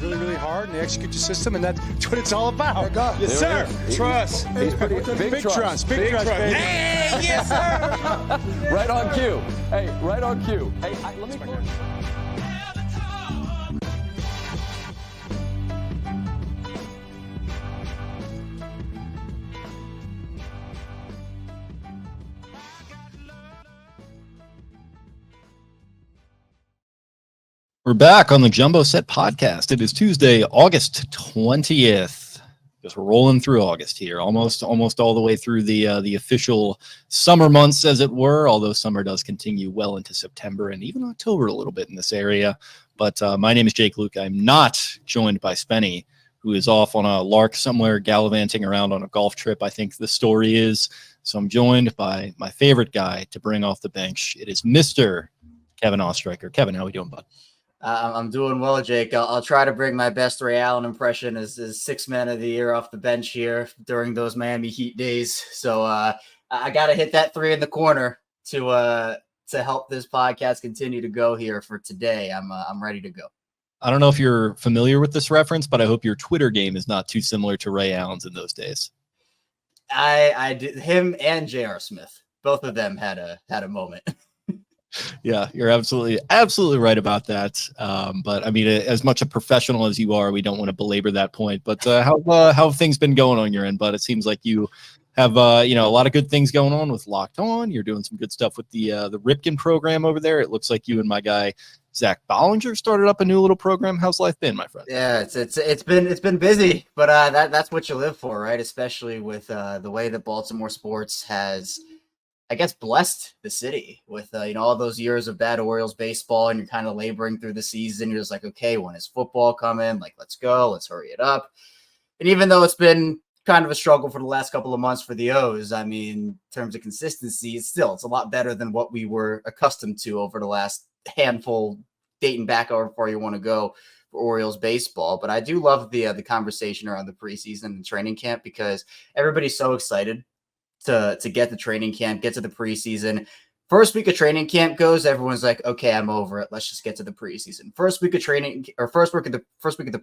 really, really hard and they execute the system, and that's what it's all about. Yes, sir. Trust. He's pretty Big trust. Big trust, baby. Hey, yes, sir. Right on cue. Hey, right on cue. Hey, let me close. We're back on the Jumbo Set podcast. It is Tuesday, August 20th. Just rolling through August here, almost all the way through the official summer months, as it were, although summer does continue well into September and even October a little bit in this area. But my name is Jake Louque. I'm not joined by Spenny, who is off on a lark somewhere gallivanting around on a golf trip, I think the story is. So I'm joined by my favorite guy to bring off the bench. It is Mr. Kevin Oestreicher. Kevin, how are we doing, bud? I'm doing well, Jake. I'll try to bring my best Ray Allen impression as sixth man of the year off the bench here during those Miami Heat days. So I got to hit that three in the corner to help this podcast continue to go here for today. I'm ready to go. I don't know if you're familiar with this reference, but I hope your Twitter game is not too similar to Ray Allen's in those days. I did. Him and J.R. Smith, both of them had a moment. Yeah, you're absolutely right about that. But I mean, as much a professional as you are, we don't want to belabor that point. But how have things been going on your end, bud? It seems like you have a lot of good things going on with Locked On. You're doing some good stuff with the Ripken program over there. It looks like you and my guy Zach Bollinger started up a new little program. How's life been, my friend? Yeah, it's been busy, but that's what you live for, right? Especially with the way that Baltimore sports has, I guess, blessed the city with all those years of bad Orioles baseball, and you're kind of laboring through the season. You're just like, okay, when is football coming? Like, let's go, let's hurry it up. And even though it's been kind of a struggle for the last couple of months for the O's, I mean, in terms of consistency, it's a lot better than what we were accustomed to over the last handful, dating back however far you want to go for Orioles baseball. But I do love the conversation around the preseason and training camp, because everybody's so excited to get the training camp, get to the preseason. First week of training camp goes, everyone's like, okay, I'm over it. Let's just get to the preseason. First week of the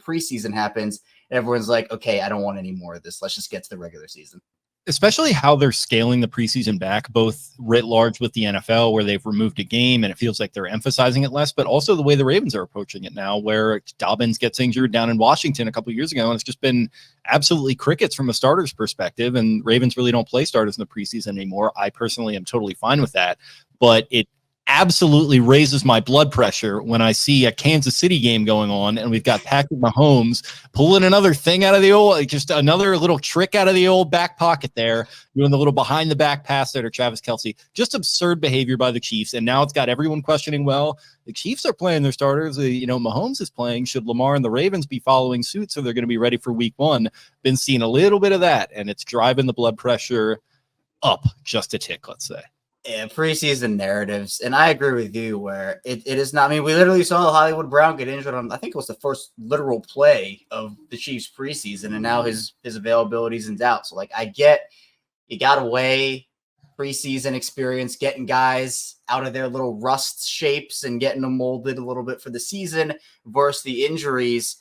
preseason happens, and everyone's like, okay, I don't want any more of this. Let's just get to the regular season. Especially how they're scaling the preseason back, both writ large with the NFL, where they've removed a game and it feels like they're emphasizing it less, but also the way the Ravens are approaching it now, where Dobbins gets injured down in Washington a couple of years ago, and it's just been absolutely crickets from a starter's perspective, and Ravens really don't play starters in the preseason anymore. I personally am totally fine with that, but it absolutely raises my blood pressure when I see a Kansas City game going on and we've got Patrick Mahomes pulling another thing out of the old, just another little trick out of the old back pocket there, doing the little behind the back pass there to Travis Kelce. Just absurd behavior by the Chiefs. And now it's got everyone questioning, well, the Chiefs are playing their starters. Mahomes is playing. Should Lamar and the Ravens be following suit so they're going to be ready for week one? Been seeing a little bit of that, and it's driving the blood pressure up just a tick, let's say. Yeah, preseason narratives, and I agree with you where it is not. I mean, we literally saw Hollywood Brown get injured on, I think it was the first literal play of the Chiefs preseason, and now his availability is in doubt. So, like, I get you got to weigh preseason experience, getting guys out of their little rust shapes and getting them molded a little bit for the season versus the injuries.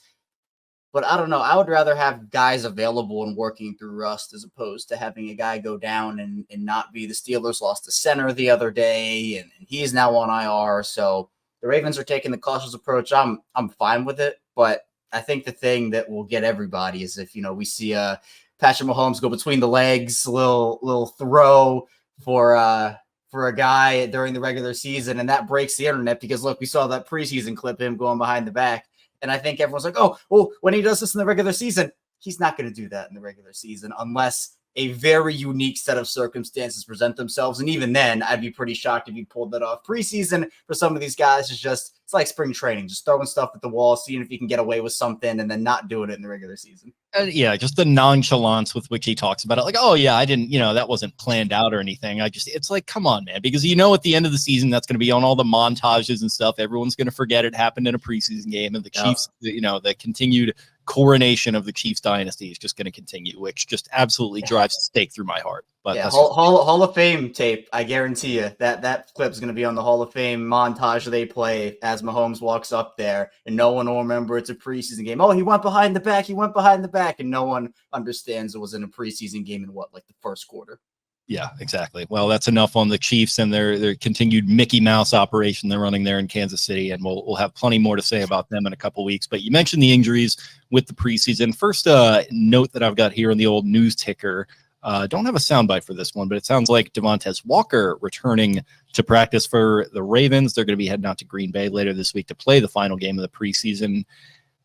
But I don't know. I would rather have guys available and working through rust as opposed to having a guy go down and not be. The Steelers lost a center the other day, and he's now on IR. So the Ravens are taking the cautious approach. I'm fine with it. But I think the thing that will get everybody is if, we see Patrick Mahomes go between the legs, little throw for a guy during the regular season, and that breaks the internet because, look, we saw that preseason clip, him going behind the back. And I think everyone's like, oh, well, when he does this in the regular season, he's not going to do that in the regular season unless a very unique set of circumstances present themselves. And even then, I'd be pretty shocked if you pulled that off. Preseason for some of these guys it's like spring training, just throwing stuff at the wall, seeing if you can get away with something, and then not doing it in the regular season. Yeah, just the nonchalance with which he talks about it. Like, oh, yeah, I didn't, that wasn't planned out or anything. it's like, come on, man, because at the end of the season, that's going to be on all the montages and stuff. Everyone's going to forget it happened in a preseason game, and the Chiefs, the continued coronation of the Chiefs dynasty is just going to continue, which just absolutely drives a stake through my heart. But yeah, that's Hall of Fame tape. I guarantee you that clip is going to be on the Hall of Fame montage they play as Mahomes walks up there, and no one will remember it's a preseason game. Oh, he went behind the back. He went behind the back, and no one understands it was in a preseason game in what, like the first quarter. Yeah, exactly. Well, that's enough on the Chiefs and their continued Mickey Mouse operation they're running there in Kansas City, and we'll have plenty more to say about them in a couple weeks. But you mentioned the injuries with the preseason. First note that I've got here on the old news ticker. Don't have a soundbite for this one, but it sounds like Devontae Walker returning to practice for the Ravens. They're going to be heading out to Green Bay later this week to play the final game of the preseason.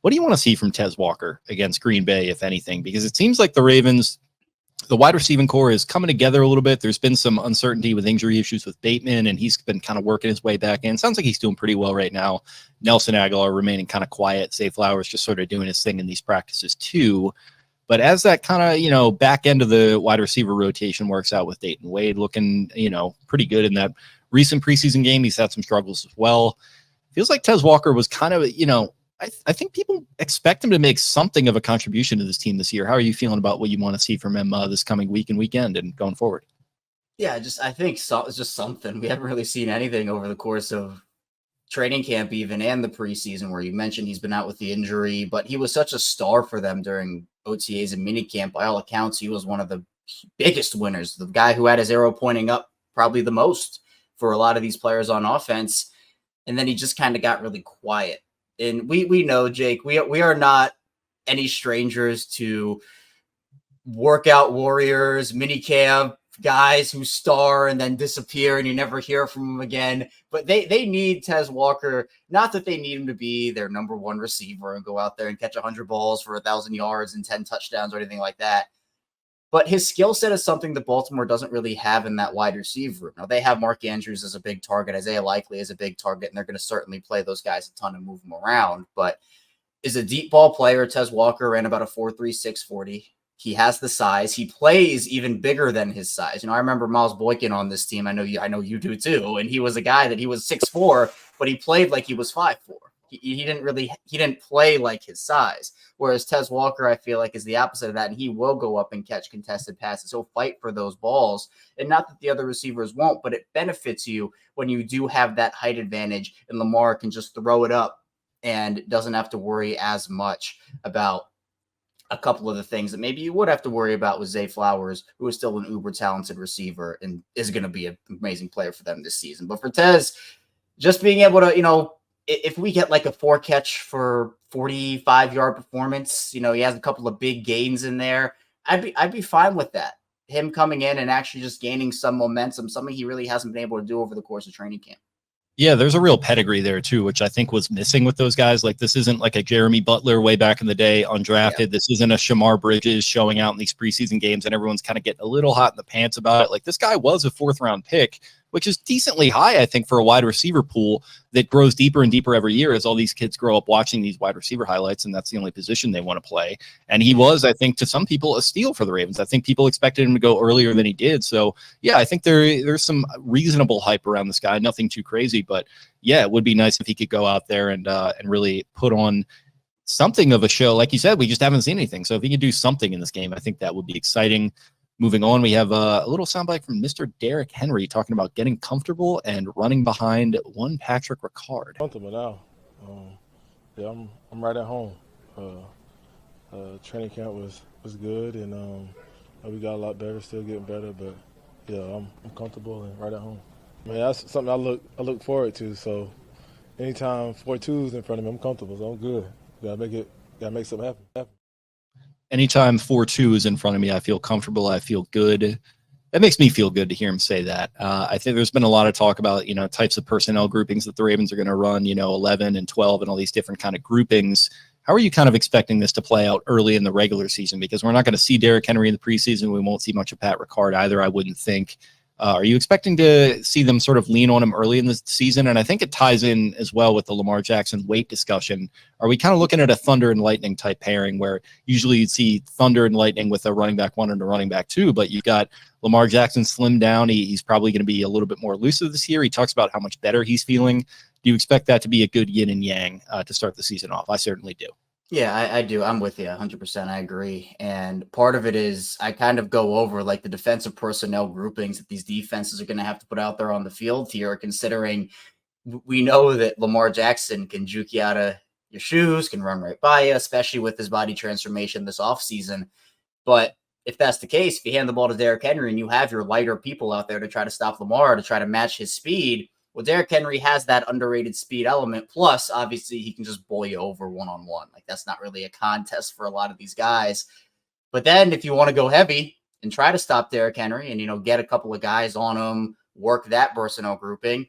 What do you want to see from Tez Walker against Green Bay, if anything? Because it seems like the Ravens, the wide receiving core is coming together a little bit. There's been some uncertainty with injury issues with Bateman, and he's been kind of working his way back in. Sounds like he's doing pretty well right now. Nelson Aguilar remaining kind of quiet. Zay Flowers just sort of doing his thing in these practices too. But as that kind of, back end of the wide receiver rotation works out with Dayton Wade looking, pretty good in that recent preseason game, he's had some struggles as well. Feels like Tez Walker was kind of, I think people expect him to make something of a contribution to this team this year. How are you feeling about what you want to see from him this coming week and weekend and going forward? Yeah, I think it's just something. We haven't really seen anything over the course of training camp even and the preseason, where you mentioned he's been out with the injury, but he was such a star for them during OTAs and minicamp. By all accounts, he was one of the biggest winners, the guy who had his arrow pointing up probably the most for a lot of these players on offense. And then he just kind of got really quiet. And we know, Jake, we are not any strangers to workout warriors, minicamp guys who star and then disappear and you never hear from them again. But they need Tez Walker, not that they need him to be their number one receiver and go out there and catch 100 balls for 1,000 yards and 10 touchdowns or anything like that. But his skill set is something that Baltimore doesn't really have in that wide receiver room. Now, they have Mark Andrews as a big target, Isaiah Likely as a big target, and they're going to certainly play those guys a ton and move them around. But is a deep ball player. Tez Walker ran about a 4.3 640. He has the size. He plays even bigger than his size. I remember Miles Boykin on this team. I know you do too. And he was a guy that he was 6'4", but he played like he was 5'4". He didn't play like his size. Whereas Tez Walker, I feel like, is the opposite of that, and he will go up and catch contested passes. He'll fight for those balls, and not that the other receivers won't, but it benefits you when you do have that height advantage, and Lamar can just throw it up and doesn't have to worry as much about a couple of the things that maybe you would have to worry about with Zay Flowers, who is still an uber talented receiver and is going to be an amazing player for them this season. But for Tez, just being able to, if we get like a 4-catch for 45-yard performance, he has a couple of big gains in there, I'd be fine with that. Him coming in and actually just gaining some momentum, something he really hasn't been able to do over the course of training camp. Yeah, there's a real pedigree there too, which I think was missing with those guys. Like, this isn't like a Jeremy Butler way back in the day, undrafted. Yeah. This isn't a Shamar Bridges showing out in these preseason games and everyone's kind of getting a little hot in the pants about it. Like, this guy was a 4th-round pick, which is decently high, I think, for a wide receiver pool that grows deeper and deeper every year as all these kids grow up watching these wide receiver highlights, and that's the only position they want to play. And he was, I think, to some people, a steal for the Ravens. I think people expected him to go earlier than he did. So, yeah, I think there's some reasonable hype around this guy, nothing too crazy. But, yeah, it would be nice if he could go out there and really put on something of a show. Like you said, we just haven't seen anything. So if he could do something in this game, I think that would be exciting. Moving on, we have a little soundbite from Mr. Derrick Henry talking about getting comfortable and running behind one Patrick Ricard. Comfortable now. Yeah, I'm right at home. Training camp was good, and we got a lot better, still getting better. But yeah, I'm comfortable and right at home. Man, that's something I look forward to. So anytime 4-2's in front of me, I'm comfortable. So I'm good. Gotta make something happen. Anytime 4-2 is in front of me, I feel comfortable. I feel good. That makes me feel good to hear him say that. I think there's been a lot of talk about, types of personnel groupings that the Ravens are going to run, 11 and 12 and all these different kind of groupings. How are you kind of expecting this to play out early in the regular season? Because we're not going to see Derrick Henry in the preseason. We won't see much of Pat Ricard either, I wouldn't think. Are you expecting to see them sort of lean on him early in the season? And I think it ties in as well with the Lamar Jackson weight discussion. Are we kind of looking at a Thunder and Lightning type pairing where usually you'd see Thunder and Lightning with a running back 1 and a running back 2, but you've got Lamar Jackson slimmed down. He's probably going to be a little bit more elusive this year. He talks about how much better he's feeling. Do you expect that to be a good yin and yang to start the season off? I certainly do. Yeah, I do. I'm with you 100%. I agree. And part of it is I kind of go over like the defensive personnel groupings that these defenses are going to have to put out there on the field here, considering we know that Lamar Jackson can juke you out of your shoes, can run right by you, especially with his body transformation this offseason. But if that's the case, if you hand the ball to Derrick Henry and you have your lighter people out there to try to stop Lamar, to try to match his speed, well, Derrick Henry has that underrated speed element. Plus, obviously, he can just bowl you over one-on-one. Like, that's not really a contest for a lot of these guys. But then if you want to go heavy and try to stop Derrick Henry and, get a couple of guys on him, work that personnel grouping,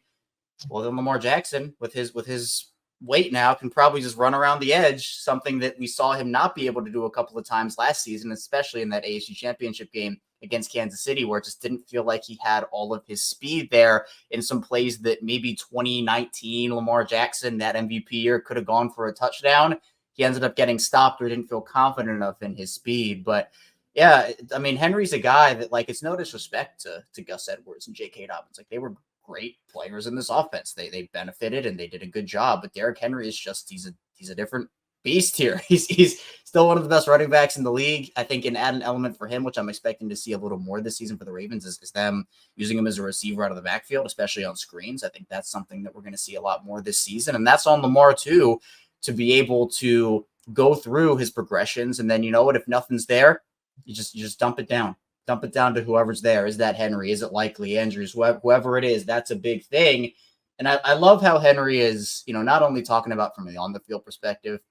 well, then Lamar Jackson, with his weight now, can probably just run around the edge, something that we saw him not be able to do a couple of times last season, especially in that AFC Championship game against Kansas City, where it just didn't feel like he had all of his speed there in some plays that maybe 2019 Lamar Jackson, that MVP year, could have gone for a touchdown. He ended up getting stopped or didn't feel confident enough in his speed. But yeah, I mean, Henry's a guy that, like, it's no disrespect to Gus Edwards and J.K. Dobbins. Like, they were great players in this offense. They benefited and they did a good job. But Derrick Henry is just he's a different beast here. He's still one of the best running backs in the league. I think an added element for him, which I'm expecting to see a little more this season for the Ravens, is them using him as a receiver out of the backfield, especially on screens. I think that's something that we're going to see a lot more this season. And that's on Lamar too, to be able to go through his progressions. And then, you know what, if nothing's there, you just dump it down. Dump it down to whoever's there. Is that Henry? Is it likely Andrews? Whoever it is, that's a big thing. And I love how Henry is, not only talking about from the on the field perspective,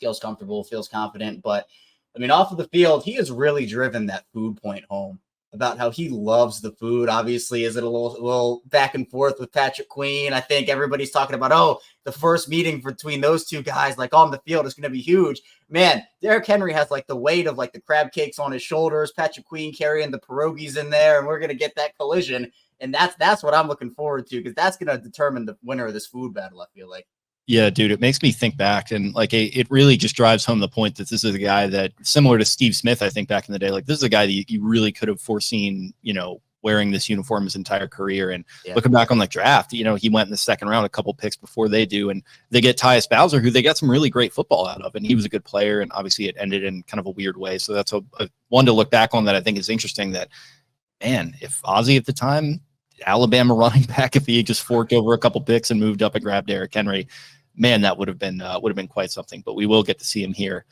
feels comfortable, feels confident, but I mean, off of the field, he has really driven that food point home about how he loves the food. Obviously, is it a little back and forth with Patrick Queen? I think everybody's talking about, the first meeting between those two guys, like on the field, is going to be huge. Man, Derrick Henry has like the weight of like the crab cakes on his shoulders, Patrick Queen carrying the pierogies in there, and we're going to get that collision. And that's what I'm looking forward to, because that's going to determine the winner of this food battle, I feel like. Yeah, dude, it makes me think back, and like it really just drives home the point that this is a guy that, similar to Steve Smith, I think back in the day, like this is a guy that you really could have foreseen, wearing this uniform his entire career. And looking back on the draft, he went in the second round, a couple picks before they do, and they get Tyus Bowser, who they got some really great football out of, and he was a good player, and obviously it ended in kind of a weird way. So that's a one to look back on that I think is interesting. That, man, if Ozzie at the time, Alabama running back, if he had just forked over a couple picks and moved up and grabbed Derrick Henry, man, that would have been quite something. But we will get to see him here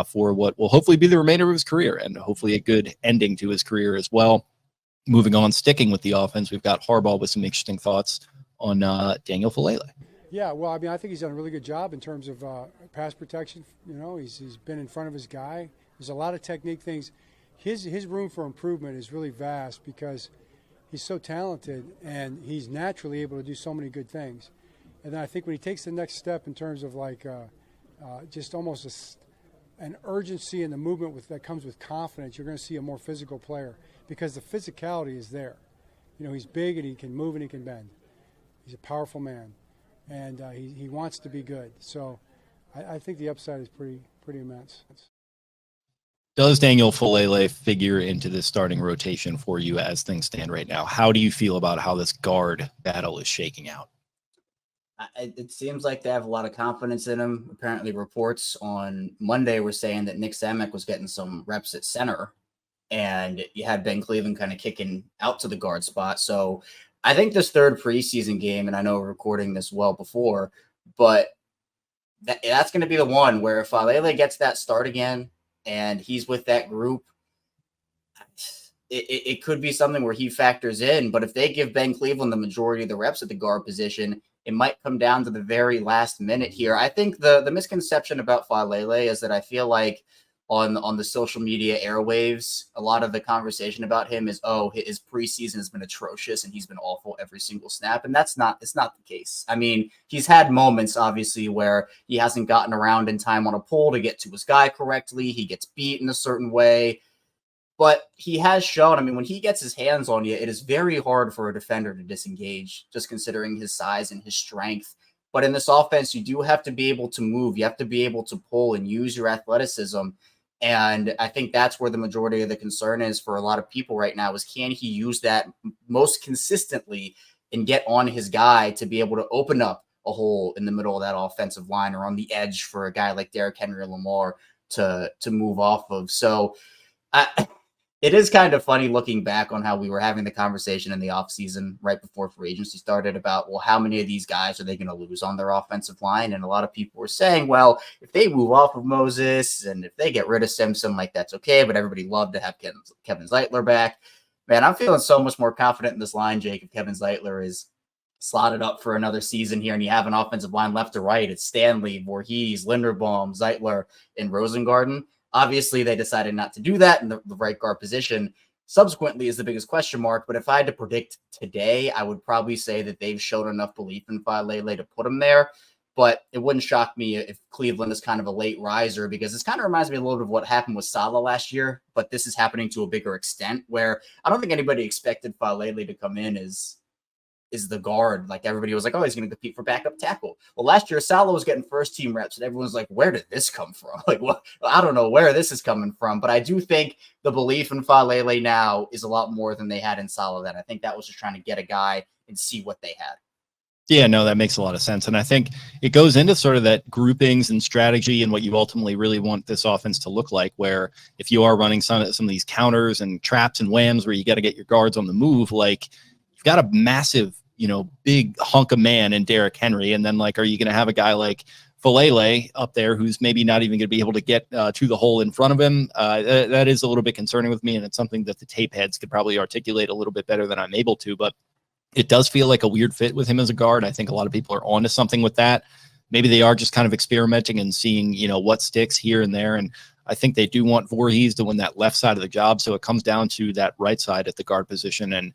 for what will hopefully be the remainder of his career, and hopefully a good ending to his career as well. Moving on, sticking with the offense, we've got Harbaugh with some interesting thoughts on Daniel Falele. Yeah, well, I mean, I think he's done a really good job in terms of pass protection. He's been in front of his guy. There's a lot of technique things. His room for improvement is really vast because he's so talented and he's naturally able to do so many good things. And then I think when he takes the next step in terms of like just almost an urgency in the movement that comes with confidence, you're going to see a more physical player because the physicality is there. He's big and he can move and he can bend. He's a powerful man, and he wants to be good. So I think the upside is pretty immense. Does Daniel Falele figure into this starting rotation for you as things stand right now? How do you feel about how this guard battle is shaking out? It seems like they have a lot of confidence in him. Apparently, reports on Monday were saying that Nick Samick was getting some reps at center, and you had Ben Cleveland kind of kicking out to the guard spot. So I think this third preseason game, and I know we're recording this well before, but that's going to be the one where if Falele gets that start again and he's with that group, it could be something where he factors in. But if they give Ben Cleveland the majority of the reps at the guard position, it might come down to the very last minute here. I think the misconception about Falele is that I feel like on the social media airwaves, a lot of the conversation about him is, his preseason has been atrocious and he's been awful every single snap. And it's not the case. I mean, he's had moments, obviously, where he hasn't gotten around in time on a pull to get to his guy correctly. He gets beat in a certain way. But he has shown, I mean, when he gets his hands on you, it is very hard for a defender to disengage, just considering his size and his strength. But in this offense, you do have to be able to move. You have to be able to pull and use your athleticism. And I think that's where the majority of the concern is for a lot of people right now, is can he use that most consistently and get on his guy to be able to open up a hole in the middle of that offensive line or on the edge for a guy like Derrick Henry or Lamar to move off of. So it is kind of funny looking back on how we were having the conversation in the offseason right before free agency started about, well, how many of these guys are they going to lose on their offensive line? And a lot of people were saying, well, if they move off of Moses and if they get rid of Simpson, like that's okay. But everybody loved to have Kevin Zeitler back. Man, I'm feeling so much more confident in this line, Jake, if Kevin Zeitler is slotted up for another season here and you have an offensive line left to right. It's Stanley, Voorhees, Linderbaum, Zeitler, and Rosengarten. Obviously, they decided not to do that in the right guard position. Subsequently is the biggest question mark. But if I had to predict today, I would probably say that they've shown enough belief in Falele to put him there. But it wouldn't shock me if Cleveland is kind of a late riser, because this kind of reminds me a little bit of what happened with Saleh last year. But this is happening to a bigger extent, where I don't think anybody expected Falele to come in as the guard. Like everybody was like, oh, he's going to compete for backup tackle. Well, last year, Saleh was getting first team reps and everyone's like, where did this come from? Like, what? I don't know where this is coming from, but I do think the belief in Falele now is a lot more than they had in Saleh then. I think that was just trying to get a guy and see what they had. Yeah, no, that makes a lot of sense. And I think it goes into sort of that groupings and strategy and what you ultimately really want this offense to look like, where if you are running some of these counters and traps and whams where you got to get your guards on the move, like you've got a massive, big hunk of man in Derrick Henry. And then like, are you going to have a guy like Falele up there who's maybe not even going to be able to get to the hole in front of him? That is a little bit concerning with me. And it's something that the tape heads could probably articulate a little bit better than I'm able to, but it does feel like a weird fit with him as a guard. I think a lot of people are onto something with that. Maybe they are just kind of experimenting and seeing, what sticks here and there. And I think they do want Voorhees to win that left side of the job. So it comes down to that right side at the guard position. And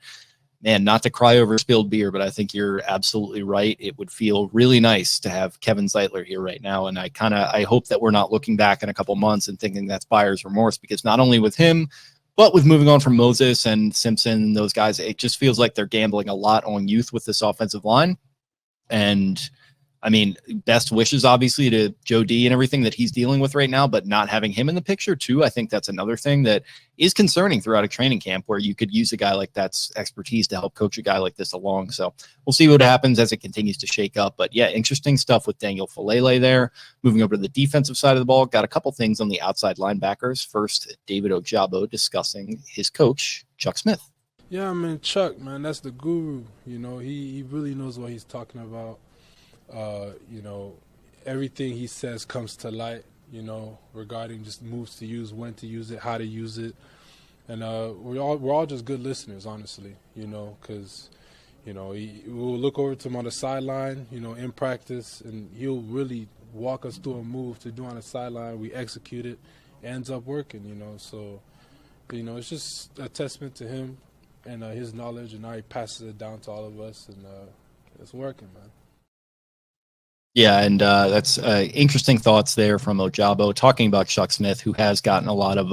man, not to cry over spilled beer, but I think you're absolutely right. It would feel really nice to have Kevin Zeitler here right now. And I hope that we're not looking back in a couple months and thinking that's buyer's remorse, because not only with him, but with moving on from Moses and Simpson and those guys, it just feels like they're gambling a lot on youth with this offensive line. And I mean, best wishes, obviously, to Joe D and everything that he's dealing with right now, but not having him in the picture, too. I think that's another thing that is concerning throughout a training camp, where you could use a guy like that's expertise to help coach a guy like this along. So we'll see what happens as it continues to shake up. But yeah, interesting stuff with Daniel Falele there. Moving over to the defensive side of the ball, got a couple things on the outside linebackers. First, David Ojabo discussing his coach, Chuck Smith. Yeah, I mean, Chuck, man, that's the guru. He really knows what he's talking about. Everything he says comes to light, regarding just moves to use, when to use it, how to use it. And we're all just good listeners, honestly, because, we'll look over to him on the sideline, in practice, and he'll really walk us through a move to do on the sideline. We execute it, ends up working, So, it's just a testament to him and his knowledge, and how he passes it down to all of us, and it's working, man. Yeah, and that's interesting thoughts there from Ojabo, talking about Chuck Smith, who has gotten a lot of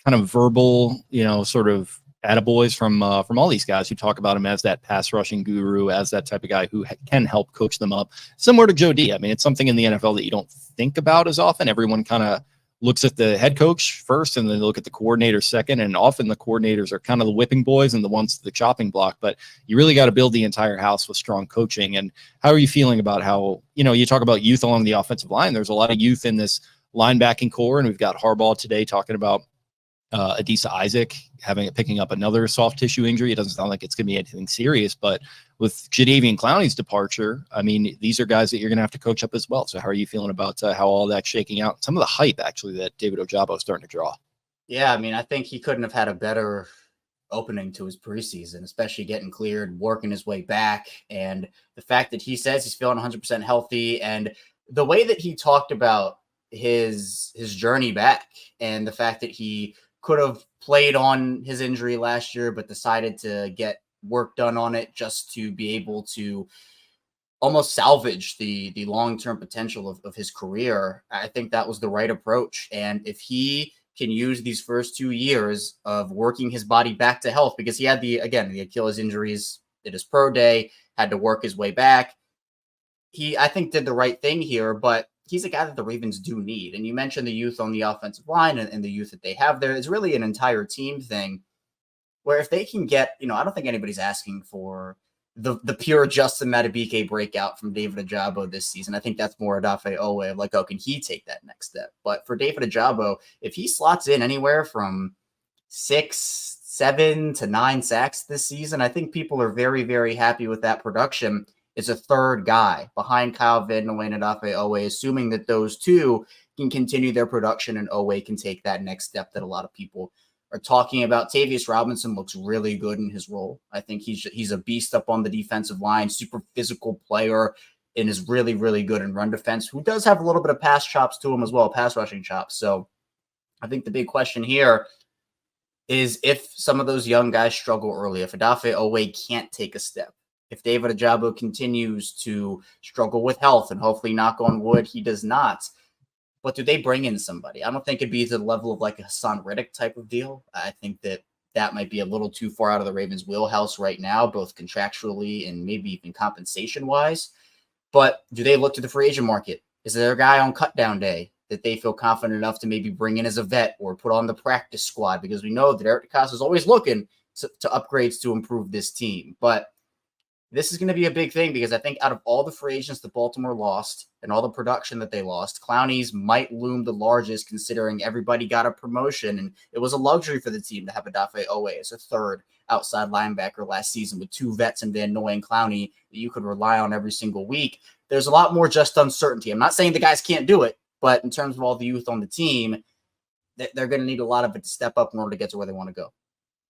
kind of verbal, sort of attaboys from all these guys who talk about him as that pass rushing guru, as that type of guy who can help coach them up, similar to Joe D. I mean, it's something in the NFL that you don't think about as often. Everyone kind of looks at the head coach first, and then they look at the coordinator second, and often the coordinators are kind of the whipping boys and the ones to the chopping block. But you really got to build the entire house with strong coaching. And how are you feeling about how, you talk about youth along the offensive line? There's a lot of youth in this linebacking core, and we've got Harbaugh today talking about Adisa Isaac picking up another soft tissue injury. It doesn't sound like it's going to be anything serious, but with Jadeveon Clowney's departure, I mean, these are guys that you're going to have to coach up as well. So how are you feeling about how all that's shaking out? Some of the hype, actually, that David Ojabo is starting to draw. Yeah, I mean, I think he couldn't have had a better opening to his preseason, especially getting cleared, working his way back. And the fact that he says he's feeling 100% healthy, and the way that he talked about his journey back, and the fact that he could have played on his injury last year, but decided to get work done on it just to be able to almost salvage the long-term potential of his career. I think that was the right approach. And if he can use these first 2 years of working his body back to health, because he had the Achilles injuries at his pro day, had to work his way back. He, I think, did the right thing here, but he's a guy that the Ravens do need. And you mentioned the youth on the offensive line and the youth that they have there. It's really an entire team thing, where if they can get, I don't think anybody's asking for the pure Justin Madubuike breakout from David Ojabo this season. I think that's more Odafe Owe of like, oh, can he take that next step? But for David Ojabo, if he slots in anywhere from 6, 7 to 9 sacks this season, I think people are very, very happy with that production. Is a third guy behind Kyle Van Noy and Odafe Owe, assuming that those two can continue their production and Owe can take that next step that a lot of people are talking about. Tavius Robinson looks really good in his role. I think he's a beast up on the defensive line, super physical player, and is really, really good in run defense, who does have a little bit of pass chops to him as well, pass rushing chops. So I think the big question here is if some of those young guys struggle early, if Odafe Owe can't take a step, if David Ojabo continues to struggle with health, and hopefully, knock on wood, he does not, but do they bring in somebody? I don't think it'd be to the level of like a Hassan Reddick type of deal. I think that might be a little too far out of the Ravens' wheelhouse right now, both contractually and maybe even compensation-wise. But do they look to the free agent market? Is there a guy on cutdown day that they feel confident enough to maybe bring in as a vet or put on the practice squad? Because we know that Eric DeCosta is always looking to upgrades to improve this team. But this is going to be a big thing because I think out of all the free agents that Baltimore lost and all the production that they lost, Clowney's might loom the largest considering everybody got a promotion. And it was a luxury for the team to have Odafe Owe as a third outside linebacker last season with two vets in Van Noy and Clowney that you could rely on every single week. There's a lot more just uncertainty. I'm not saying the guys can't do it, but in terms of all the youth on the team, they're going to need a lot of it to step up in order to get to where they want to go.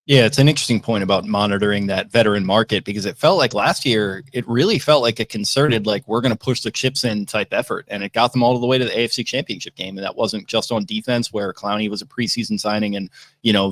Yeah, it's an interesting point about monitoring that veteran market because it felt like last year, it really felt like a concerted, like we're going to push the chips in type effort. And it got them all the way to the AFC Championship game. And that wasn't just on defense where Clowney was a preseason signing and,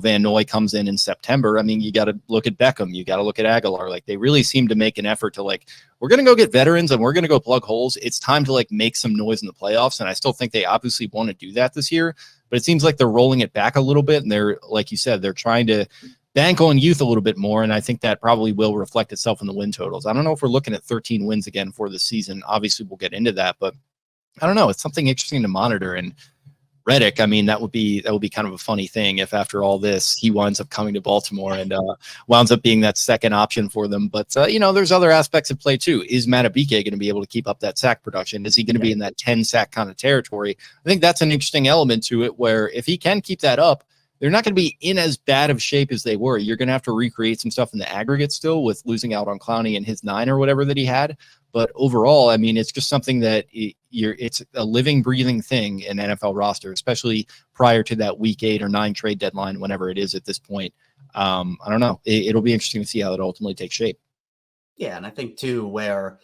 Van Noy comes in September. I mean, you got to look at Beckham. You got to look at Aguilar. Like they really seem to make an effort to like, we're going to go get veterans and we're going to go plug holes. It's time to like make some noise in the playoffs. And I still think they obviously want to do that this year, but it seems like they're rolling it back a little bit. And they're, like you said, they're trying to bank on youth a little bit more, and I think that probably will reflect itself in the win totals. I don't know if we're looking at 13 wins again for the season. Obviously, we'll get into that, but I don't know. It's something interesting to monitor. And Reddick, I mean, that would be kind of a funny thing if after all this he winds up coming to Baltimore and winds up being that second option for them. But there's other aspects at play too. Is Madubuike going to be able to keep up that sack production? Is he going to be in that 10 sack kind of territory? I think that's an interesting element to it. Where if he can keep that up, they're not going to be in as bad of shape as they were. You're going to have to recreate some stuff in the aggregate still with losing out on Clowney and his 9 or whatever that he had. But overall, I mean, it's just something that it's a living, breathing thing in NFL roster, especially prior to that week 8 or 9 trade deadline, whenever it is at this point. I don't know. It'll be interesting to see how it ultimately takes shape. Yeah, and I think too, where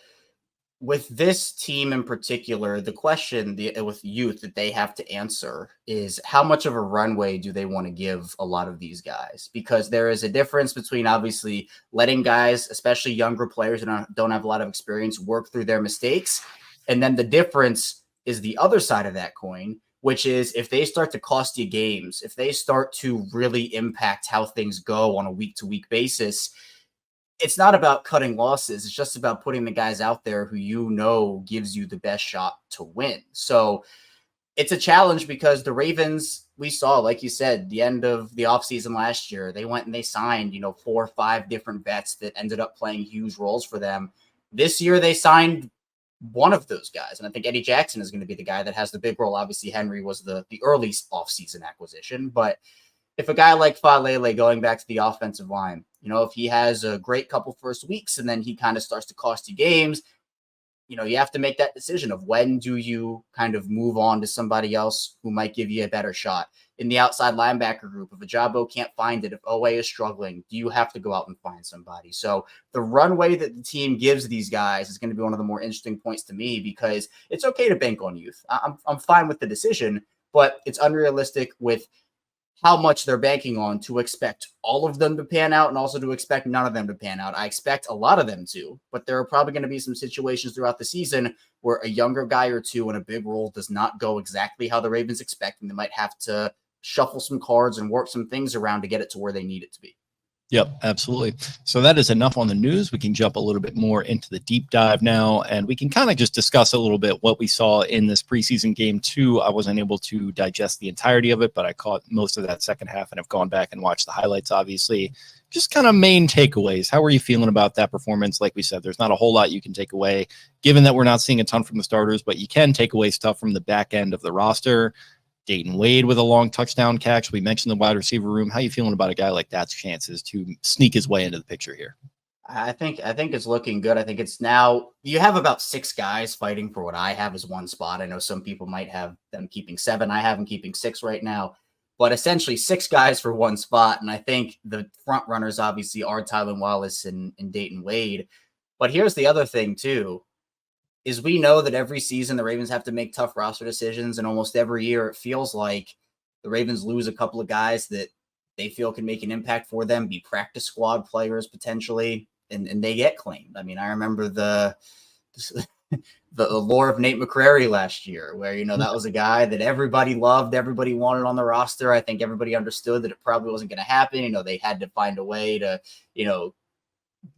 with this team in particular, the question with youth that they have to answer is how much of a runway do they want to give a lot of these guys? Because there is a difference between obviously letting guys, especially younger players that don't have a lot of experience, work through their mistakes. And then the difference is the other side of that coin, which is if they start to cost you games, if they start to really impact how things go on a week-to-week basis, it's not about cutting losses. It's just about putting the guys out there who gives you the best shot to win. So it's a challenge because the Ravens, we saw, like you said, the end of the offseason last year, they went and they signed, 4 or 5 different vets that ended up playing huge roles for them. This year they signed one of those guys. And I think Eddie Jackson is going to be the guy that has the big role. Obviously, Henry was the early offseason acquisition, but if a guy like Falele, going back to the offensive line, if he has a great couple first weeks and then he kind of starts to cost you games, you have to make that decision of when do you kind of move on to somebody else who might give you a better shot. In the outside linebacker group, if Ojabo can't find it, if Owe is struggling, do you have to go out and find somebody? So the runway that the team gives these guys is going to be one of the more interesting points to me because it's okay to bank on youth. I'm fine with the decision, but it's unrealistic with how much they're banking on to expect all of them to pan out and also to expect none of them to pan out. I expect a lot of them to, but there are probably going to be some situations throughout the season where a younger guy or two in a big role does not go exactly how the Ravens expect, and they might have to shuffle some cards and work some things around to get it to where they need it to be. Yep, absolutely. So that is enough on the news. We can jump a little bit more into the deep dive now, and we can kind of just discuss a little bit what we saw in this preseason game 2. I wasn't able to digest the entirety of it, but I caught most of that second half and have gone back and watched the highlights, obviously. just kind of main takeaways. How are you feeling about that performance? Like we said, there's not a whole lot you can take away, given that we're not seeing a ton from the starters, but you can take away stuff from the back end of the roster. Dayton Wade with a long touchdown catch. We mentioned the wide receiver room. How are you feeling about a guy like that's chances to sneak his way into the picture here? I think it's looking good. I think it's now you have about 6 guys fighting for what I have as one spot. I know some people might have them keeping 7. I have them keeping 6 right now, but essentially 6 guys for one spot. And I think the front runners obviously are Tylan Wallace and Dayton Wade. But here's the other thing too, is we know that every season the Ravens have to make tough roster decisions. And almost every year it feels like the Ravens lose a couple of guys that they feel can make an impact for them, be practice squad players potentially. And they get claimed. I mean, I remember the lore of Nate McCrary last year, where, you know, that was a guy that everybody loved, everybody wanted on the roster. I think everybody understood that it probably wasn't going to happen. You know, they had to find a way to, you know,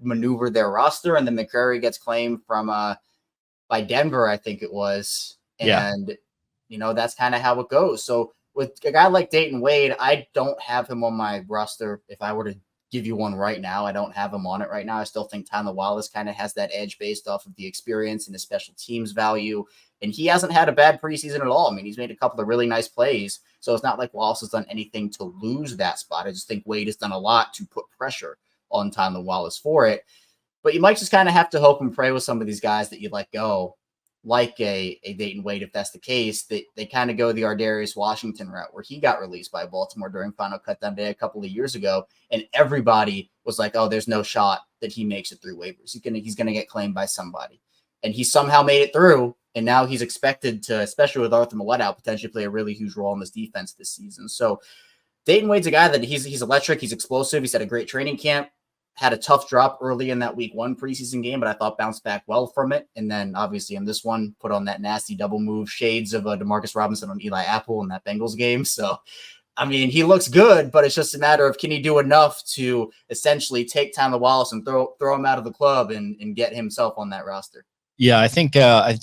maneuver their roster. And then McCrary gets claimed from by Denver, I think it was. And, you know, that's kind of how it goes. So with a guy like Dayton Wade, I don't have him on my roster. If I were to give you one right now, I don't have him on it right now. I still think Tylan Wallace kind of has that edge based off of the experience and his special teams value. And he hasn't had a bad preseason at all. I mean, he's made a couple of really nice plays. So it's not like Wallace has done anything to lose that spot. I just think Wade has done a lot to put pressure on Tylan Wallace for it. But you might just kind of have to hope and pray with some of these guys that you let go, like a Dayton Wade, if that's the case, that they kind of go the Ardarius Washington route, where he got released by Baltimore during Final Cutdown Day a couple of years ago, and everybody was like, "Oh, there's no shot that he makes it through waivers. He's gonna get claimed by somebody," and he somehow made it through, and now he's expected to, especially with Arthur Millette out, potentially play a really huge role in this defense this season. So Dayton Wade's a guy that he's electric, he's explosive, he's had a great training camp. Had a tough drop early in that week 1 preseason game, but I thought bounced back well from it. And then obviously in this one, put on that nasty double move, shades of Demarcus Robinson on Eli Apple in that Bengals game. So, I mean, he looks good, but it's just a matter of, can he do enough to essentially take Tylan Wallace and throw him out of the club and get himself on that roster? Yeah, I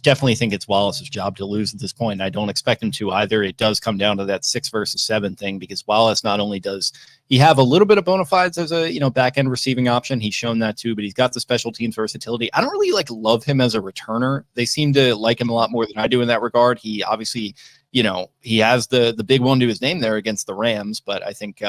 definitely think it's Wallace's job to lose at this point. I don't expect him to either. It does come down to that 6 versus 7 thing, because Wallace, not only does he have a little bit of bona fides as a, you know, back end receiving option, he's shown that too, but he's got the special teams versatility. I don't really love him as a returner. They seem to like him a lot more than I do in that regard. He obviously, you know, he has the big one to his name there against the Rams, but I think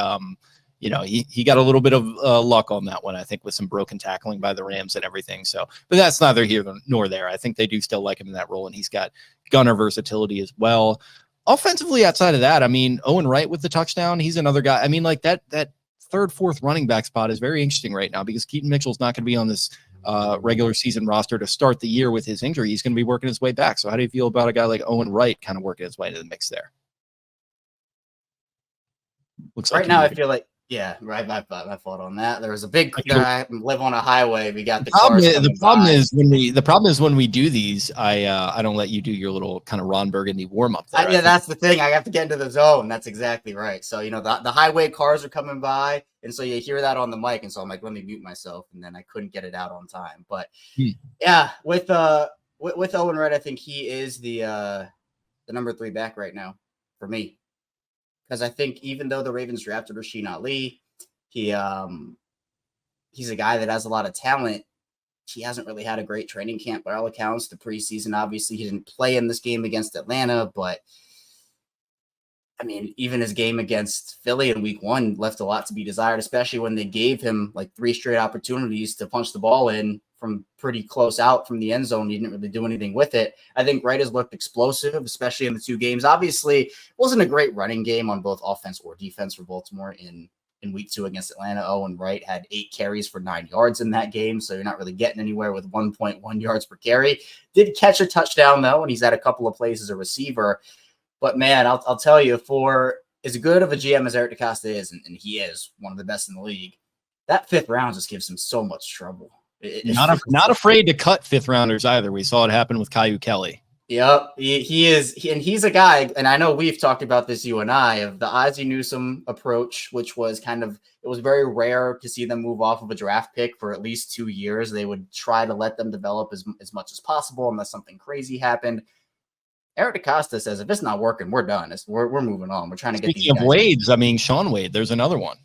you know, he got a little bit of luck on that one, I think, with some broken tackling by the Rams and everything. So, but that's neither here nor there. I think they do still like him in that role, and he's got gunner versatility as well. Offensively, outside of that, I mean, Owen Wright with the touchdown, he's another guy. I mean, like that 3rd, 4th running back spot is very interesting right now, because Keaton Mitchell's not going to be on this regular season roster to start the year with his injury. He's going to be working his way back. So how do you feel about a guy like Owen Wright kind of working his way into the mix there? Looks right like now, I feel like, yeah, right. My fault on that. There was a big. I live on a highway. We got the cars. The problem is when we do these, I don't let you do your little kind of Ron Burgundy warm up there. Yeah, that's the thing. I have to get into the zone. That's exactly right. So, you know, the highway cars are coming by, and so you hear that on the mic, and so I'm like, let me mute myself, and then I couldn't get it out on time. But yeah, with Owen Wright, I think he is the number 3 back right now for me. Because I think even though the Ravens drafted Rasheen Ali, he's a guy that has a lot of talent. He hasn't really had a great training camp by all accounts. The preseason, obviously, he didn't play in this game against Atlanta, but I mean, even his game against Philly in week 1 left a lot to be desired, especially when they gave him like 3 straight opportunities to punch the ball in from pretty close out from the end zone. He didn't really do anything with it. I think Wright has looked explosive, especially in the 2 games. Obviously, it wasn't a great running game on both offense or defense for Baltimore in week 2 against Atlanta. Owen Wright had 8 carries for 9 yards in that game, so you're not really getting anywhere with 1.1 yards per carry. Did catch a touchdown, though, and he's had a couple of plays as a receiver. But, man, I'll tell you, for as good of a GM as Eric DeCosta is, and he is one of the best in the league, that 5th round just gives him so much trouble. Not afraid to cut 5th rounders either. We saw it happen with Caillou Kelly. Yep, he is, and he's a guy, and I know we've talked about this, you and I, of the Ozzie Newsome approach, which was it was very rare to see them move off of a draft pick for at least 2 years. They would try to let them develop as much as possible unless something crazy happened. Eric DeCosta says, if it's not working, we're done. We're moving on. We're trying to get these Speaking of guys. Wade's, I mean, Sean Wade, there's another one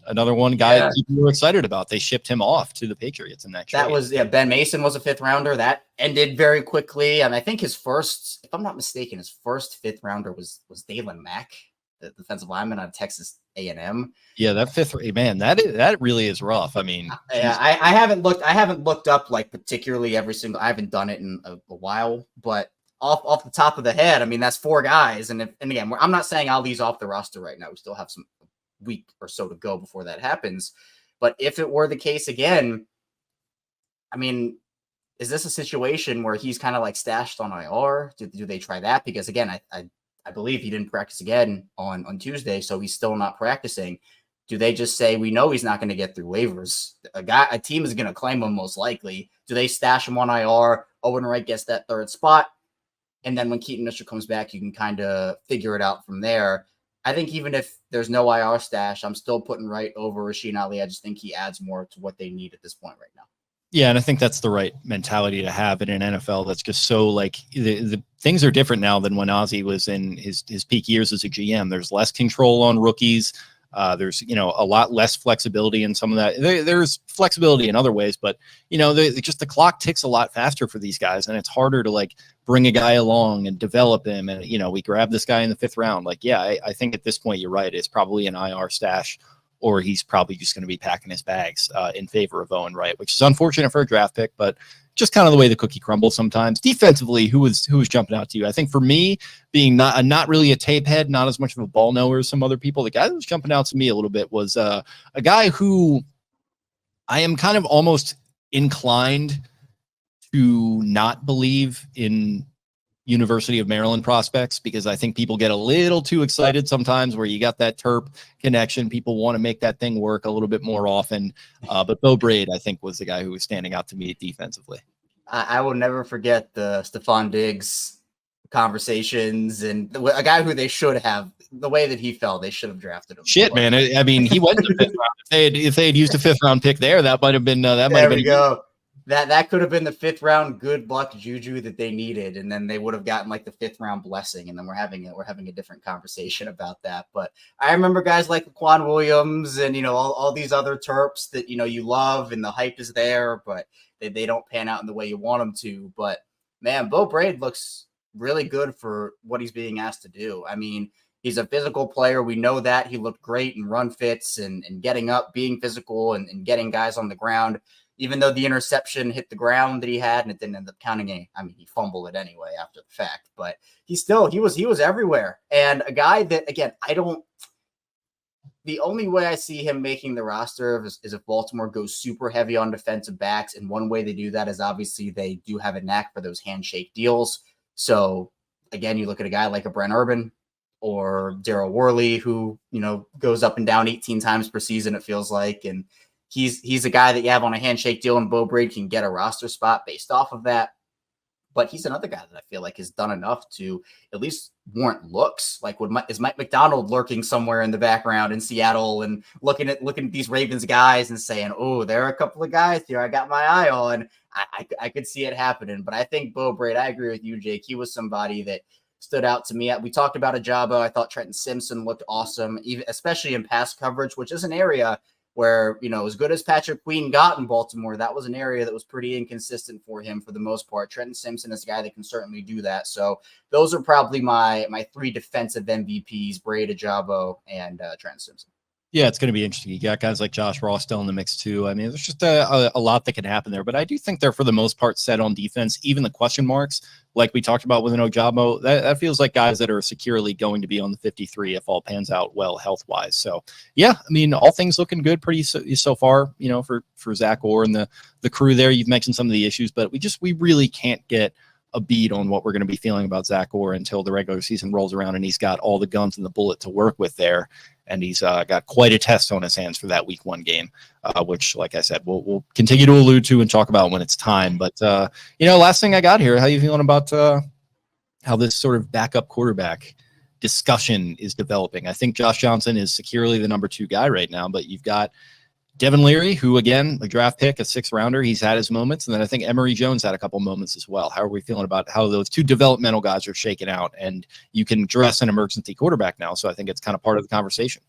guy that people were excited about. They shipped him off to the Patriots in that trade. That was, Ben Mason was a 5th rounder. That ended very quickly. And I think his first, if I'm not mistaken, his first 5th rounder was Dalen Mack, the defensive lineman out of Texas A&M. Yeah, that 5th, man, that really is rough. I mean, I haven't looked up like particularly every single, I haven't done it in a while, but off the top of the head, I mean, that's 4 guys. And again, I'm not saying Ali's off the roster right now. We still have some week or so to go before that happens. But if it were the case again, I mean, is this a situation where he's kind of like stashed on IR? Do they try that? Because again, I believe he didn't practice again on Tuesday, so he's still not practicing. Do they just say, we know he's not going to get through waivers? A team is going to claim him most likely. Do they stash him on IR? Owen Wright gets that 3rd spot. And then when Keaton Mitchell comes back, you can kind of figure it out from there. I think even if there's no IR stash, I'm still putting Wright over Rasheen Ali. I just think he adds more to what they need at this point right now. Yeah, and I think that's the right mentality to have in an NFL that's just so like the things are different now than when Ozzie was in his peak years as a GM. There's less control on rookies. There's, a lot less flexibility in some of that. There's flexibility in other ways, but, just the clock ticks a lot faster for these guys. And it's harder to like bring a guy along and develop him. And, we grab this guy in the 5th round. Like, yeah, I think at this point, you're right. It's probably an IR stash, or he's probably just going to be packing his bags in favor of Owen Wright, which is unfortunate for a draft pick, but just kind of the way the cookie crumbles sometimes. Defensively, who was jumping out to you? I think for me, being not really a tape head, not as much of a ball knower as some other people, the guy that was jumping out to me a little bit was a guy who I am kind of almost inclined to not believe in University of Maryland prospects, because I think people get a little too excited sometimes where you got that Terp connection. People want to make that thing work a little bit more often. But Bo Braid, I think, was the guy who was standing out to me defensively. I will never forget the Stephon Diggs conversations, and a guy who they should have, the way that he fell, they should have drafted him. Shit, man. I mean, he went to the 5th round. If they had used a 5th round pick there, that might have been there we go. That could have been the 5th round good luck juju that they needed, and then they would have gotten like the 5th round blessing, and then we're having a different conversation about that. But I remember guys like Laquan Williams and all these other Terps that you love, and the hype is there, but they don't pan out in the way you want them to. But man, Bo Braid looks really good for what he's being asked to do. I mean, he's a physical player. We know that. He looked great in run fits and getting up, being physical, and getting guys on the ground. Even though the interception hit the ground that he had and it didn't end up counting any, I mean, he fumbled it anyway after the fact, but he was everywhere. And a guy that, again, the only way I see him making the roster is if Baltimore goes super heavy on defensive backs. And one way they do that is obviously they do have a knack for those handshake deals. So again, you look at a guy like a Brent Urban or Daryl Worley, who, goes up and down 18 times per season, it feels like. And he's a guy that you have on a handshake deal, and Bo Braid can get a roster spot based off of that. But he's another guy that I feel like has done enough to at least warrant looks. Like, is Mike McDonald lurking somewhere in the background in Seattle and looking at these Ravens guys and saying, oh, there are a couple of guys here I got my eye on. I could see it happening. But I think Bo Braid, I agree with you, Jake. He was somebody that stood out to me. We talked about Ojabo. I thought Trenton Simpson looked awesome, especially in pass coverage, which is an area where, as good as Patrick Queen got in Baltimore, that was an area that was pretty inconsistent for him for the most part. Trenton Simpson is a guy that can certainly do that. So those are probably my 3 defensive MVPs, Braid, Ojabo, and Trenton Simpson. Yeah, it's going to be interesting. You got guys like Josh Ross still in the mix too. I mean, there's just a lot that can happen there, but I do think they're for the most part set on defense. Even the question marks, like we talked about with an Ojabo, that feels like guys that are securely going to be on the 53 if all pans out well health-wise. So yeah, I mean, all things looking good pretty so far, for Zach Orr and the crew there. You've mentioned some of the issues, but we really can't get a beat on what we're going to be feeling about Zach Orr until the regular season rolls around and he's got all the guns and the bullet to work with there. And he's got quite a test on his hands for that week 1 game, which, like I said, we'll continue to allude to and talk about when it's time. But, last thing I got here, how you feeling about how this sort of backup quarterback discussion is developing? I think Josh Johnson is securely the number 2 guy right now, but you've got Devin Leary, who again, a draft pick, a 6th rounder, he's had his moments. And then I think Emory Jones had a couple moments as well. How are we feeling about how those 2 developmental guys are shaking out? And you can dress an emergency quarterback now. So I think it's kind of part of the conversation.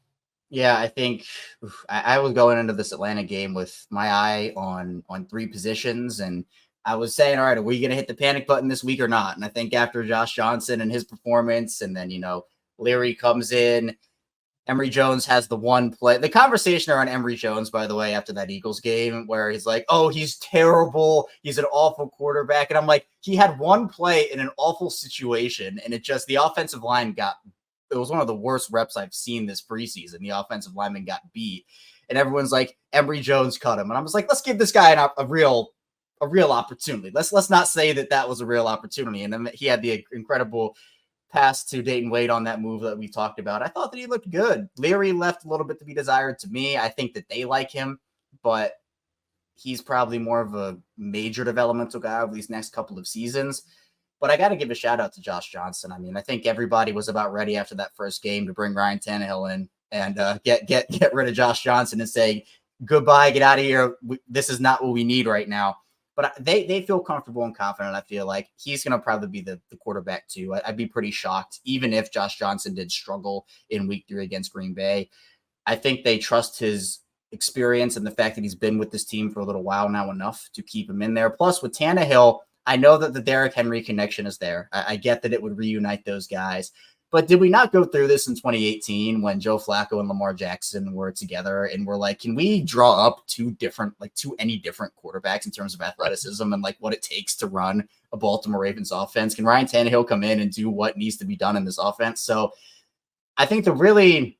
Yeah, I think I was going into this Atlanta game with my eye on 3 positions, and I was saying, all right, are we going to hit the panic button this week or not? And I think after Josh Johnson and his performance, and then, Leary comes in, Emory Jones has the one play. The conversation around Emory Jones, by the way, after that Eagles game, where he's like, oh, he's terrible. He's an awful quarterback. And I'm like, he had one play in an awful situation, and the offensive line it was one of the worst reps I've seen this preseason. The offensive lineman got beat, and everyone's like, Emory Jones cut him. And I was like, let's give this guy a real opportunity. Let's not say that was a real opportunity. And then he had the incredible pass to Dayton Wade on that move that we talked about. I thought that he looked good. Leary left a little bit to be desired to me. I think that they like him, but he's probably more of a major developmental guy over these next couple of seasons. But I got to give a shout out to Josh Johnson. I mean, I think everybody was about ready after that first game to bring Ryan Tannehill in and get rid of Josh Johnson and say, goodbye, get out of here. This is not what we need right now. But they feel comfortable and confident. I feel like he's going to probably be the quarterback too. I'd be pretty shocked, even if Josh Johnson did struggle in week 3 against Green Bay. I think they trust his experience and the fact that he's been with this team for a little while now enough to keep him in there. Plus, with Tannehill, I know that the Derrick Henry connection is there. I get that it would reunite those guys. But did we not go through this in 2018 when Joe Flacco and Lamar Jackson were together and we're like, can we draw up two any different quarterbacks in terms of athleticism and like what it takes to run a Baltimore Ravens offense? Can Ryan Tannehill come in and do what needs to be done in this offense? So I think the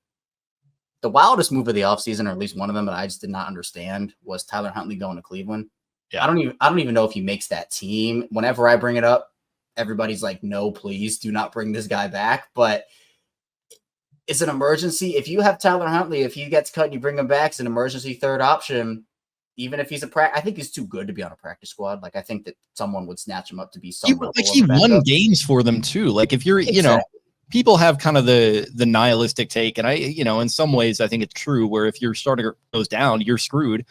wildest move of the offseason, or at least one of them that I just did not understand, was Tyler Huntley going to Cleveland. Yeah. I don't even know if he makes that team. Whenever I bring it up, everybody's like, no, please do not bring this guy back. But it's an emergency. If you have Tyler Huntley, if he gets cut and you bring him back, it's an emergency third option. Even if he's I think he's too good to be on a practice squad. Like, I think that someone would snatch him up to be someone. He won games for them too. Like, if you're, people have kind of the nihilistic take, and I, in some ways I think it's true, where if your starter goes down, you're screwed.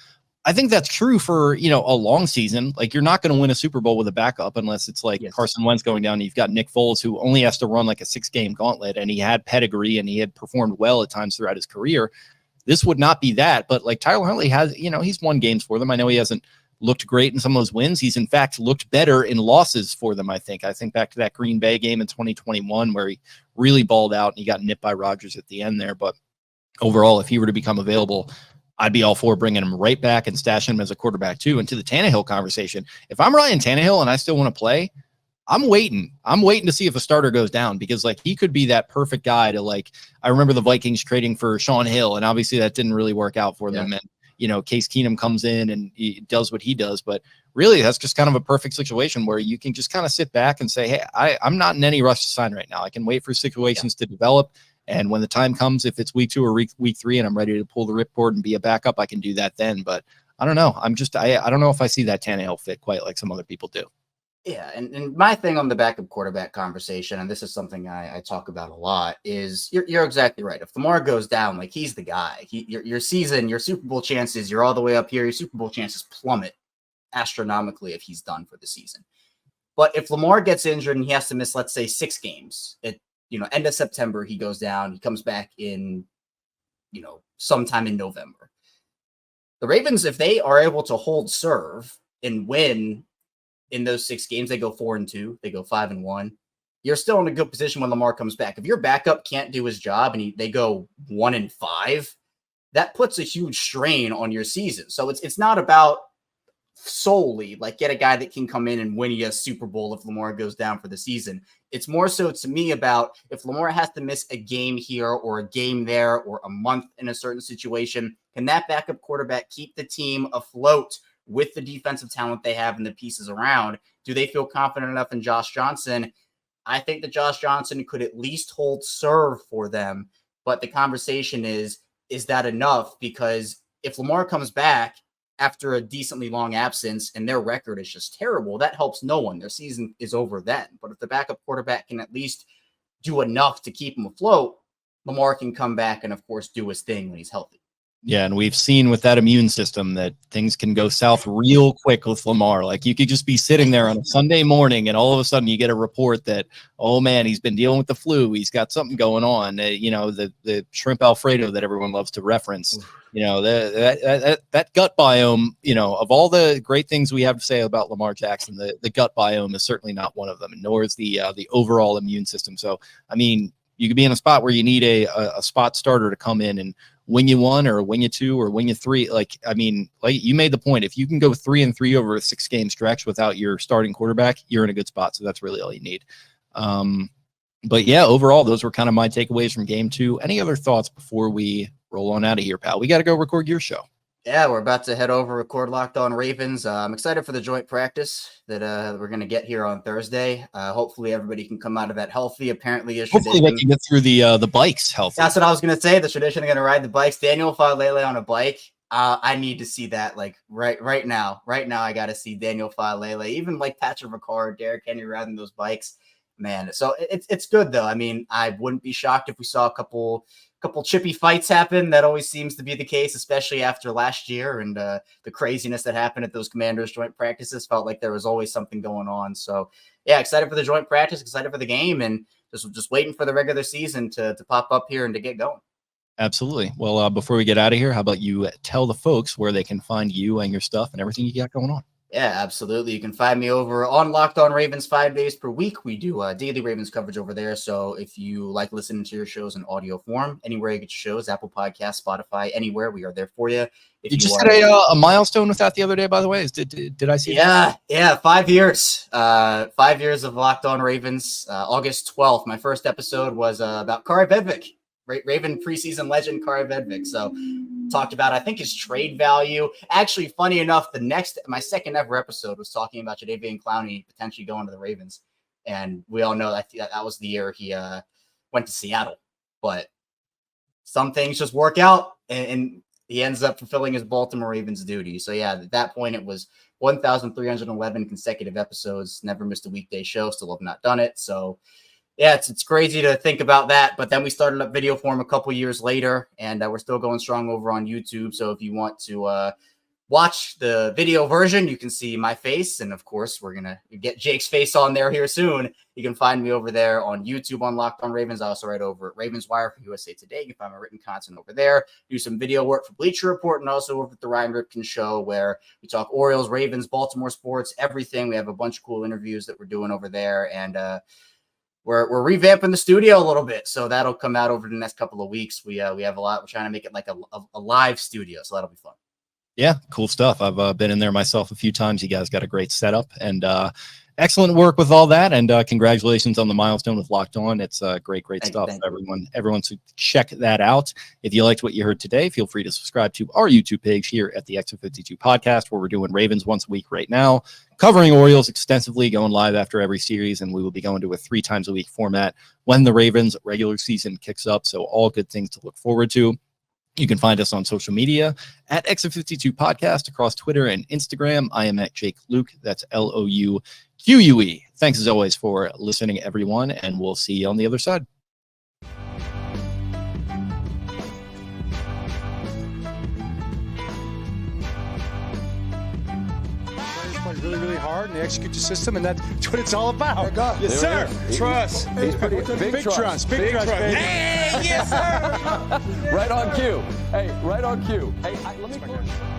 I think that's true for, a long season. Like, you're not going to win a Super Bowl with a backup unless it's like Carson Wentz going down. And you've got Nick Foles, who only has to run like a 6-game gauntlet, and he had pedigree and he had performed well at times throughout his career. This would not be that. But like, Tyler Huntley has, he's won games for them. I know he hasn't looked great in some of those wins. He's in fact looked better in losses for them. I think back to that Green Bay game in 2021 where he really balled out and he got nipped by Rodgers at the end there. But overall, if he were to become available, I'd be all for bringing him right back and stashing him as a quarterback too. And to the Tannehill conversation, if I'm Ryan Tannehill and I still want to play, I'm waiting to see if a starter goes down, because like, he could be that perfect guy to, like, I remember the Vikings trading for Sean Hill, and obviously that didn't really work out for them. And, Case Keenum comes in and he does what he does, but really that's just kind of a perfect situation where you can just kind of sit back and say, hey, I'm not in any rush to sign right now. I can wait for situations to develop. And when the time comes, if it's week 2 or week 3 and I'm ready to pull the ripcord and be a backup, I can do that then. But I don't know. I don't know if I see that Tannehill fit quite like some other people do. Yeah. And my thing on the backup quarterback conversation, and this is something I talk about a lot, is you're exactly right. If Lamar goes down, like, he's the guy. Your season, your Super Bowl chances, you're all the way up here. Your Super Bowl chances plummet astronomically if he's done for the season. But if Lamar gets injured and he has to miss, let's say, 6 games, end of September, he goes down, he comes back in, sometime in November. The Ravens, if they are able to hold serve and win in those 6 games, they go 4-2, they go 5-1. You're still in a good position when Lamar comes back. If your backup can't do his job and they go 1-5, that puts a huge strain on your season. So it's not about solely like get a guy that can come in and win you a Super Bowl if Lamar goes down for the season. It's more so to me about if Lamar has to miss a game here or a game there or a month in a certain situation, can that backup quarterback keep the team afloat with the defensive talent they have and the pieces around? Do they feel confident enough in Josh Johnson? I think that Josh Johnson could at least hold serve for them. But the conversation is that enough? Because if Lamar comes back after a decently long absence and their record is just terrible, that helps no one. Their season is over then. But if the backup quarterback can at least do enough to keep him afloat, Lamar can come back and, of course, do his thing when he's healthy. Yeah, and we've seen with that immune system that things can go south real quick with Lamar. Like, you could just be sitting there on a Sunday morning and all of a sudden you get a report that, oh man, he's been dealing with the flu. He's got something going on. The shrimp Alfredo that everyone loves to reference. That gut biome, of all the great things we have to say about Lamar Jackson, the gut biome is certainly not one of them, and nor is the overall immune system. So, I mean, you could be in a spot where you need a spot starter to come in and win you one or win you two or win you three. Like you made the point, if you can go 3-3 over a 6-game stretch without your starting quarterback, you're in a good spot. So that's really all you need. But yeah, overall, those were kind of my takeaways from game 2. Any other thoughts before we roll on out of here, pal? We got to go record your show. Yeah, we're about to head over, record Locked On Ravens. I'm excited for the joint practice that we're going to get here on Thursday. Hopefully everybody can come out of that healthy. Apparently, hopefully they can get through the bikes healthy. That's what I was going to say. The tradition of going to ride the bikes. Daniel Falele on a bike. I need to see that right now. Right now, I got to see Daniel Falele, even like Patrick Ricard, Derrick Henry riding those bikes. Man, so it's good though. I mean, I wouldn't be shocked if we saw a couple chippy fights happen. That always seems to be the case, especially after last year and the craziness that happened at those Commanders joint practices. Felt like there was always something going on. So yeah, excited for the joint practice, excited for the game, and just waiting for the regular season to pop up here and to get going. Absolutely. Well, before we get out of here, how about you tell the folks where they can find you and your stuff and everything you got going on? Yeah, absolutely. You can find me over on Locked On Ravens 5 days per week. We do daily Ravens coverage over there. So if you like listening to your shows in audio form, anywhere you get your shows, Apple Podcasts, Spotify, anywhere, we are there for you. You just had a milestone with that the other day, by the way. Did I see that? Yeah, 5 years. 5 years of Locked On Ravens. August 12th, my first episode was about Kari Vedvik, Raven preseason legend Kari Vedvik. So talked about, I think, his trade value. Actually, funny enough, my second ever episode was talking about Jadeveon Clowney potentially going to the Ravens. And we all know that was the year he went to Seattle. But some things just work out, and he ends up fulfilling his Baltimore Ravens duty. So yeah, at that point, it was 1,311 consecutive episodes. Never missed a weekday show. Still have not done it. So yeah, it's crazy to think about that. But then we started up video form a couple years later, and we're still going strong over on YouTube. So if you want to watch the video version, you can see my face. And of course, we're going to get Jake's face on there here soon. You can find me over there on YouTube on Locked On Ravens. I also write over at Ravens Wire for USA Today. You can find my written content over there. Do some video work for Bleacher Report, and also over at the Ryan Ripken Show, where we talk Orioles, Ravens, Baltimore sports, everything. We have a bunch of cool interviews that we're doing over there. And we're revamping the studio a little bit, so that'll come out over the next couple of weeks. We have a lot. We're trying to make it like a live studio, so that'll be fun. Yeah, cool stuff. I've been in there myself a few times. You guys got a great setup, and excellent work with all that. And congratulations on the milestone with Locked On. It's great stuff. Everyone should check that out. If you liked what you heard today, feel free to subscribe to our YouTube page here at the Exit 52 podcast, where we're doing Ravens once a week right now, covering Orioles extensively, going live after every series, and we will be going to a 3 times a week format when the Ravens regular season kicks up. So all good things to look forward to. You can find us on social media at Exit 52 Podcast across Twitter and Instagram. I am at Jake Louque. That's Louque. Thanks as always for listening, everyone, and we'll see you on the other side. Really, really hard, and they execute the system, and that's what it's all about. Yes, sir. Trust. He's pretty big trust. Big trust, baby. Hey, yes, sir. Right on cue. Hey, let me.